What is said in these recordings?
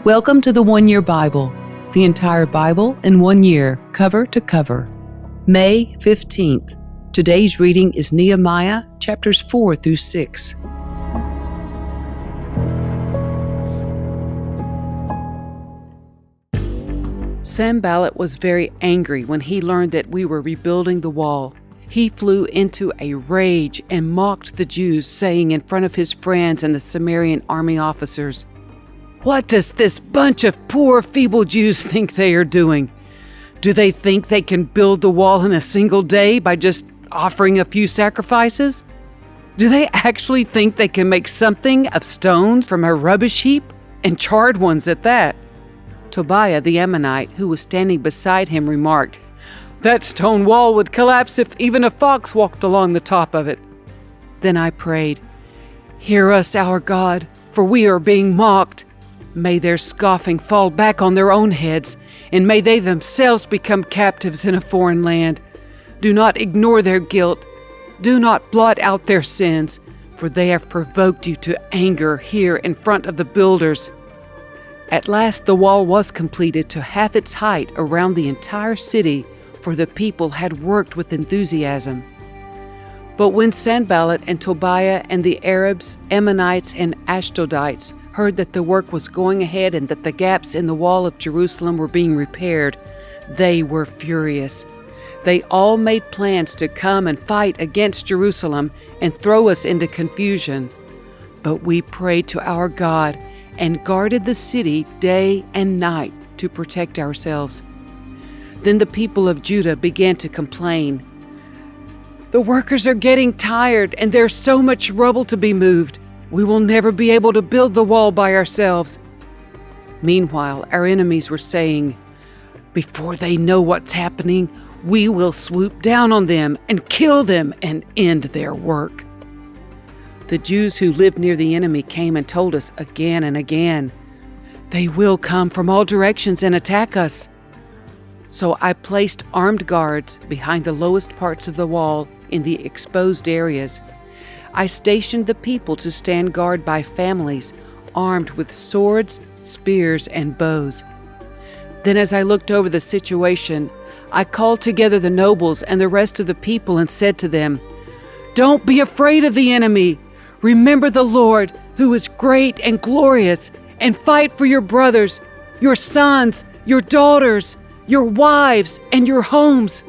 Welcome to the 1 Year Bible, the entire Bible in 1 year, cover to cover. May 15th. Today's reading is Nehemiah chapters 4 through 6. Sanballat was very angry when he learned that we were rebuilding the wall. He flew into a rage and mocked the Jews, saying in front of his friends and the Samaritan army officers, "What does this bunch of poor, feeble Jews think they are doing? Do they think they can build the wall in a single day by just offering a few sacrifices? Do they actually think they can make something of stones from a rubbish heap, and charred ones at that?" Tobiah the Ammonite, who was standing beside him, remarked, "That stone wall would collapse if even a fox walked along the top of it." Then I prayed, "Hear us, our God, for we are being mocked. May their scoffing fall back on their own heads, and may they themselves become captives in a foreign land. Do not ignore their guilt. Do not blot out their sins, for they have provoked you to anger here in front of the builders." At last the wall was completed to half its height around the entire city, for the people had worked with enthusiasm. But when Sanballat and Tobiah and the Arabs, Ammonites, and Ashdodites heard that the work was going ahead and that the gaps in the wall of Jerusalem were being repaired, they were furious. They all made plans to come and fight against Jerusalem and throw us into confusion. But we prayed to our God and guarded the city day and night to protect ourselves. Then the people of Judah began to complain. "The workers are getting tired, and there's so much rubble to be moved. We will never be able to build the wall by ourselves." Meanwhile, our enemies were saying, "Before they know what's happening, we will swoop down on them and kill them and end their work." The Jews who lived near the enemy came and told us again and again, "They will come from all directions and attack us." So I placed armed guards behind the lowest parts of the wall in the exposed areas. I stationed the people to stand guard by families, armed with swords, spears, and bows. Then as I looked over the situation, I called together the nobles and the rest of the people and said to them, "Don't be afraid of the enemy. Remember the Lord, who is great and glorious, and fight for your brothers, your sons, your daughters, your wives, and your homes."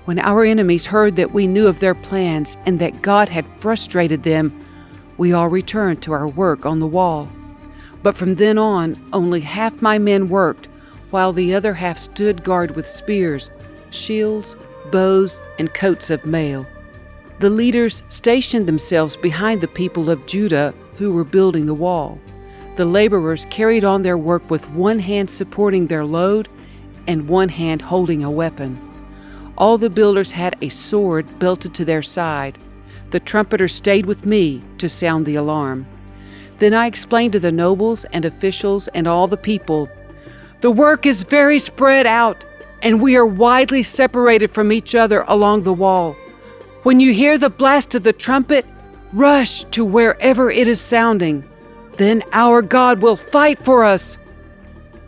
When our enemies heard that we knew of their plans and that God had frustrated them, we all returned to our work on the wall. But from then on, only half my men worked, while the other half stood guard with spears, shields, bows, and coats of mail. The leaders stationed themselves behind the people of Judah who were building the wall. The laborers carried on their work with one hand supporting their load and one hand holding a weapon. All the builders had a sword belted to their side. The trumpeter stayed with me to sound the alarm. Then I explained to the nobles and officials and all the people, "The work is very spread out, and we are widely separated from each other along the wall. When you hear the blast of the trumpet, rush to wherever it is sounding. Then our God will fight for us."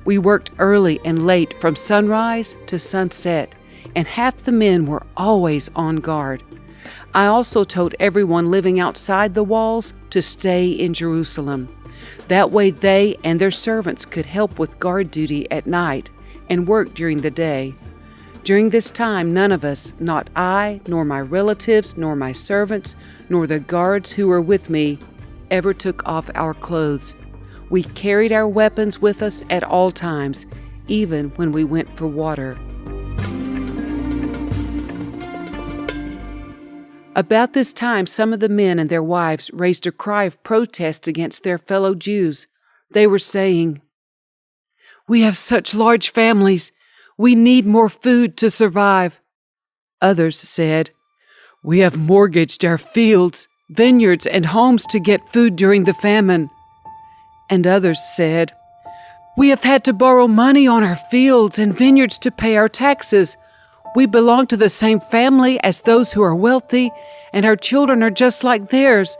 We worked early and late from sunrise to sunset, and half the men were always on guard. I also told everyone living outside the walls to stay in Jerusalem. That way they and their servants could help with guard duty at night and work during the day. During this time, none of us, not I, nor my relatives, nor my servants, nor the guards who were with me, ever took off our clothes. We carried our weapons with us at all times, even when we went for water. About this time, some of the men and their wives raised a cry of protest against their fellow Jews. They were saying, "We have such large families. We need more food to survive." Others said, "We have mortgaged our fields, vineyards, and homes to get food during the famine." And others said, "We have had to borrow money on our fields and vineyards to pay our taxes. We belong to the same family as those who are wealthy, and our children are just like theirs.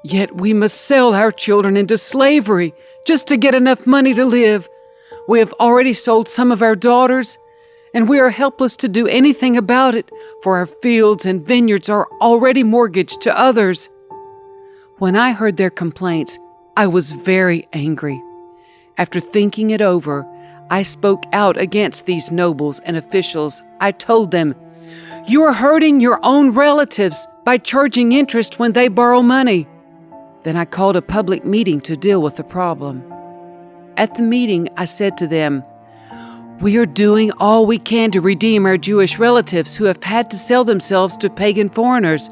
Yet we must sell our children into slavery just to get enough money to live. We have already sold some of our daughters, and we are helpless to do anything about it, for our fields and vineyards are already mortgaged to others." When I heard their complaints, I was very angry. After thinking it over, I spoke out against these nobles and officials. I told them, "You are hurting your own relatives by charging interest when they borrow money." Then I called a public meeting to deal with the problem. At the meeting, I said to them, "We are doing all we can to redeem our Jewish relatives who have had to sell themselves to pagan foreigners,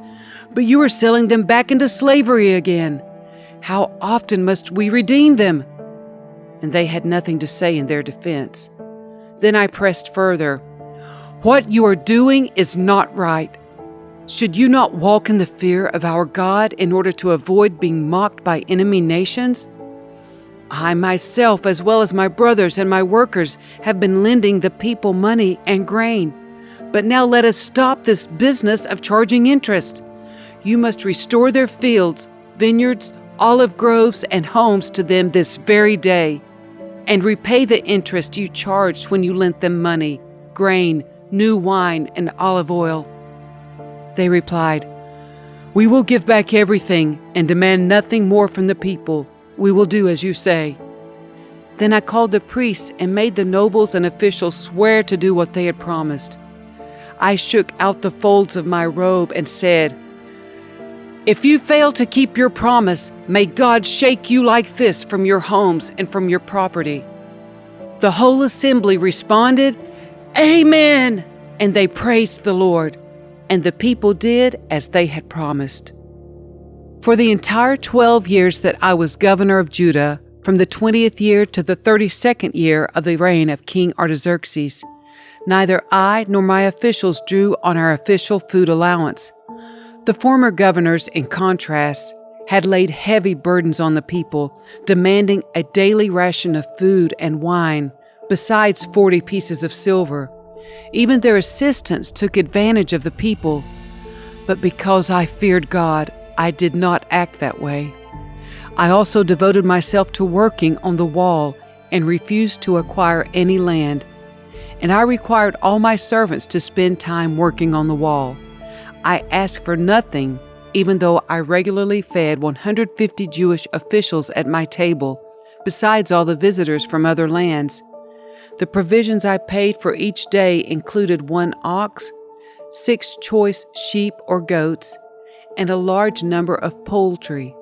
but you are selling them back into slavery again. How often must we redeem them?" And they had nothing to say in their defense. Then I pressed further, "What you are doing is not right. Should you not walk in the fear of our God in order to avoid being mocked by enemy nations? I myself, as well as my brothers and my workers, have been lending the people money and grain. But now let us stop this business of charging interest. You must restore their fields, vineyards, olive groves, and homes to them this very day, and repay the interest you charged when you lent them money, grain, new wine, and olive oil." They replied, "We will give back everything and demand nothing more from the people. We will do as you say." Then I called the priests and made the nobles and officials swear to do what they had promised. I shook out the folds of my robe and said, "If you fail to keep your promise, may God shake you like this from your homes and from your property." The whole assembly responded, "Amen," and they praised the Lord. And the people did as they had promised. For the entire 12 years that I was governor of Judah, from the 20th year to the 32nd year of the reign of King Artaxerxes, neither I nor my officials drew on our official food allowance. The former governors, in contrast, had laid heavy burdens on the people, demanding a daily ration of food and wine, besides 40 pieces of silver. Even their assistants took advantage of the people. But because I feared God, I did not act that way. I also devoted myself to working on the wall and refused to acquire any land. And I required all my servants to spend time working on the wall. I asked for nothing, even though I regularly fed 150 Jewish officials at my table, besides all the visitors from other lands. The provisions I paid for each day included 1 ox, 6 choice sheep or goats, and a large number of poultry.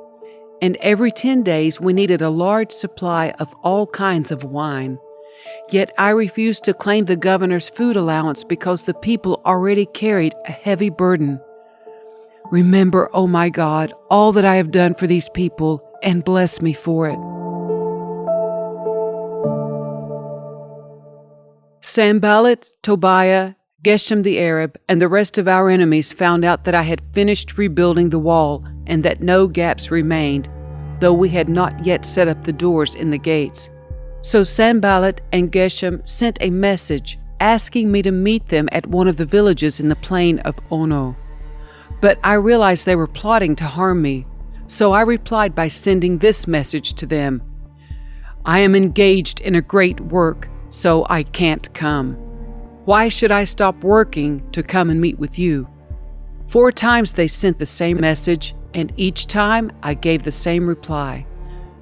And every 10 days we needed a large supply of all kinds of wine. Yet I refused to claim the governor's food allowance because the people already carried a heavy burden. Remember, O my God, all that I have done for these people, and bless me for it." Sanballat, Tobiah, Geshem the Arab, and the rest of our enemies found out that I had finished rebuilding the wall and that no gaps remained, though we had not yet set up the doors in the gates. So Sanballat and Geshem sent a message asking me to meet them at one of the villages in the plain of Ono. But I realized they were plotting to harm me, so I replied by sending this message to them: "I am engaged in a great work, so I can't come. Why should I stop working to come and meet with you?" 4 times they sent the same message, and each time I gave the same reply.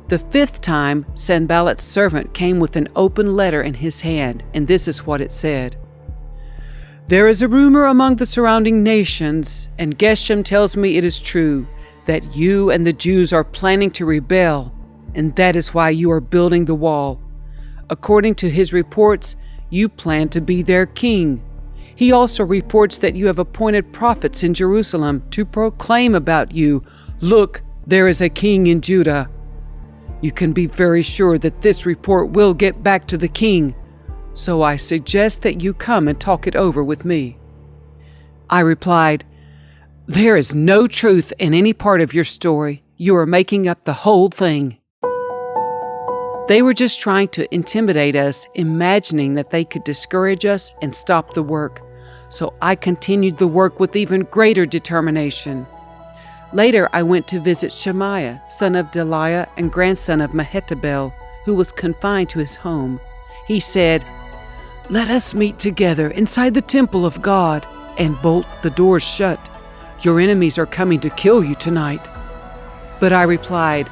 The 5th time, Sanballat's servant came with an open letter in his hand, and this is what it said: "There is a rumor among the surrounding nations, and Geshem tells me it is true, that you and the Jews are planning to rebel, and that is why you are building the wall. According to his reports, you plan to be their king. He also reports that you have appointed prophets in Jerusalem to proclaim about you, 'Look, there is a king in Judah.' You can be very sure that this report will get back to the king, so I suggest that you come and talk it over with me." I replied, "There is no truth in any part of your story. You are making up the whole thing." They were just trying to intimidate us, imagining that they could discourage us and stop the work, so I continued the work with even greater determination. Later, I went to visit Shemaiah, son of Delaiah and grandson of Mehetabel, who was confined to his home. He said, "Let us meet together inside the temple of God and bolt the doors shut. Your enemies are coming to kill you tonight." But I replied,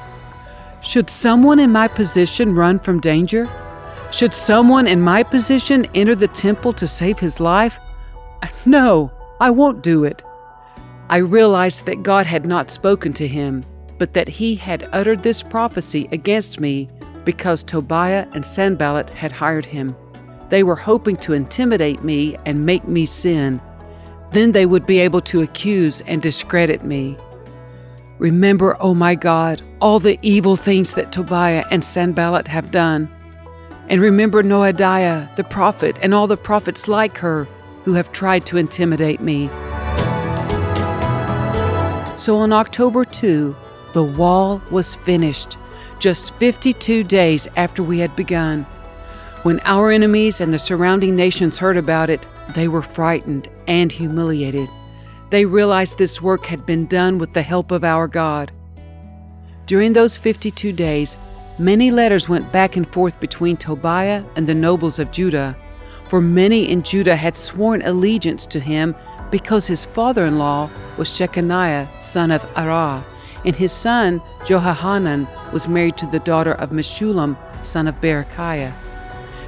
"Should someone in my position run from danger? Should someone in my position enter the temple to save his life? No, I won't do it." I realized that God had not spoken to him, but that he had uttered this prophecy against me because Tobiah and Sanballat had hired him. They were hoping to intimidate me and make me sin. Then they would be able to accuse and discredit me. Remember, O my God, all the evil things that Tobiah and Sanballat have done. And remember Noadiah, the prophet, and all the prophets like her who have tried to intimidate me. So on October 2, the wall was finished, just 52 days after we had begun. When our enemies and the surrounding nations heard about it, they were frightened and humiliated. They realized this work had been done with the help of our God. During those 52 days, many letters went back and forth between Tobiah and the nobles of Judah, for many in Judah had sworn allegiance to him because his father-in-law was Shechaniah, son of Arah, and his son Jehohanan was married to the daughter of Meshullam, son of Berechiah.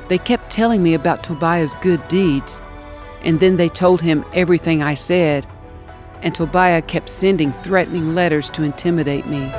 They kept telling me about Tobiah's good deeds, and then they told him everything I said, and Tobiah kept sending threatening letters to intimidate me.